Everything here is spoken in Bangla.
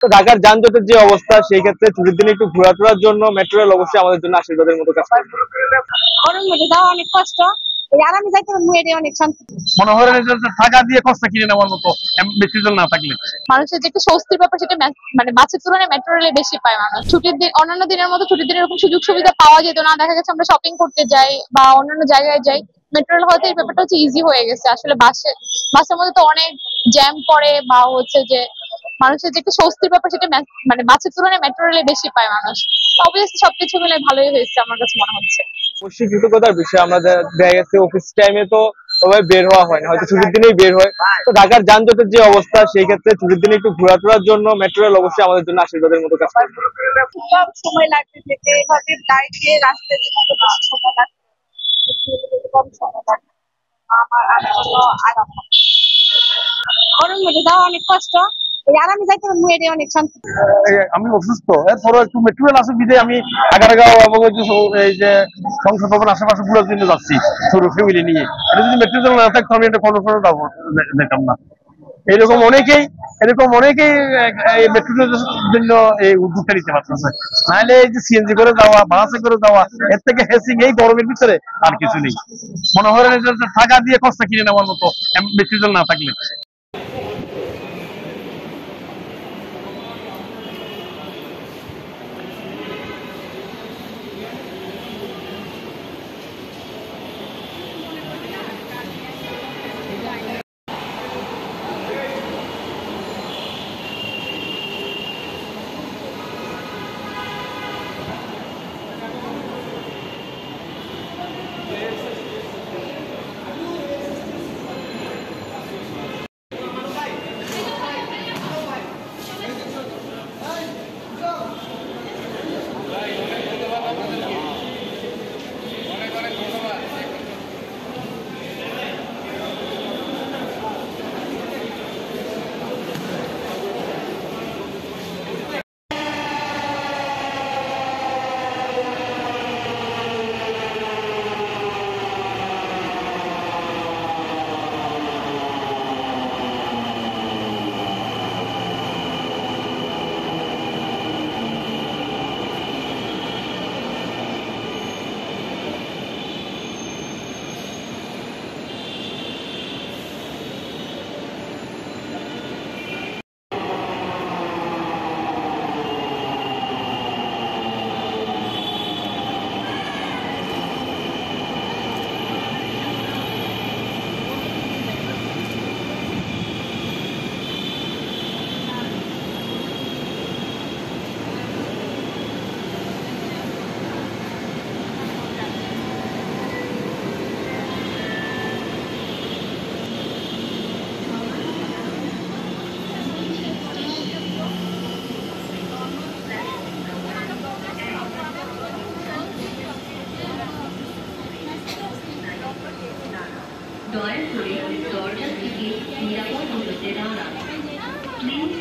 তো ঢাকার যানজটের যে অবস্থা, সেই ক্ষেত্রে ছুটির দিনে একটু ঘোরাটোরার জন্য মেট্রো রেল অবশ্যই আমাদের জন্য আশীর্বাদের মতো কাজ করবে। গরমের মধ্যে যাওয়া অনেক কষ্ট, এই আরামে যাইতে মুয়ে অনেক শান্তি। মনে হয় টাকা দিয়ে কষ্ট কিনে নেওয়ার মতো মেট্রো রেল না থাকলে মানুষের যে একটা স্বস্তির ব্যাপার, সেটা মানে বাসের তুলনায় মেট্রো রেলে বেশি পায় মানুষ। ছুটির দিন, অন্যান্য দিনের মতো ছুটির দিনে এরকম সুযোগ সুবিধা পাওয়া যেত না। দেখা গেছে আমরা শপিং করতে যাই বা অন্যান্য জায়গায় যাই, মেট্রো রেল হয়তো এই ব্যাপারটা হচ্ছে ইজি হয়ে গেছে। আসলে বাসের মধ্যে তো অনেক জ্যাম পড়ে, বা হচ্ছে যে মানুষের যে একটা স্বস্তির ব্যাপার, সেটা মানে বাসের তুলনায় মেট্রো রেলে বেশি পায় মানুষ। অবভিয়াসলি সবকিছু মিলে ভালোই হয়েছে আমার কাছে মনে হচ্ছে। অবশ্যই কৃতজ্ঞতার বিষয়। আমরা দেখা গেছে অফিস টাইমে তো সবাই বের হওয়া হয় না, হয়তো ছুটির দিনেই বের হয়। তো ঢাকার যানজটের যে অবস্থা, সেই ক্ষেত্রে ছুটির দিনে একটু ঘোরাটোরার জন্য মেট্রো রেল অবশ্যই আমাদের জন্য আশীর্বাদের মতো কাজ করবে। কম সময় লাগবে যেতে, এভাবে গাড়িতে রাস্তায় যেতে তো বেশি সময় লাগবে, কম সময় লাগবে। আমার জন্য আরাম হবে। গরমের মধ্যে যাওয়া অনেক কষ্ট, এই আরামে যাইতে মুয়ে অনেক শান্তি। আমি অসুস্থ, এরপরও একটু মেট্রো রেল আসে বিদে আমি আগারগাঁও এবং এই যে সংসদ ভবন আশেপাশে ঘুরার জন্য যাচ্ছি পুরো ফ্যামিলি নিয়ে। এটা যদি মেট্রো রেল না থাকতো আমি একটা কর্মসূচি দেখতাম না। এরকম অনেকেই এই মেট্রো রেলের জন্য এই উদ্যোগটা নিতে পারতেছে। নাহলে এই যে সিএনজি করে যাওয়া, বাসে করে যাওয়া, এর থেকে হেসিং এই গরমের ভিতরে আর কিছু নেই। মনে হয় টাকা দিয়ে কষ্ট কিনে নেওয়ার মতো মেট্রো রেল না থাকলে। দয়া করে দরজা থেকে নিরাপদ দূরত্বে দাঁড়ান। প্লিজ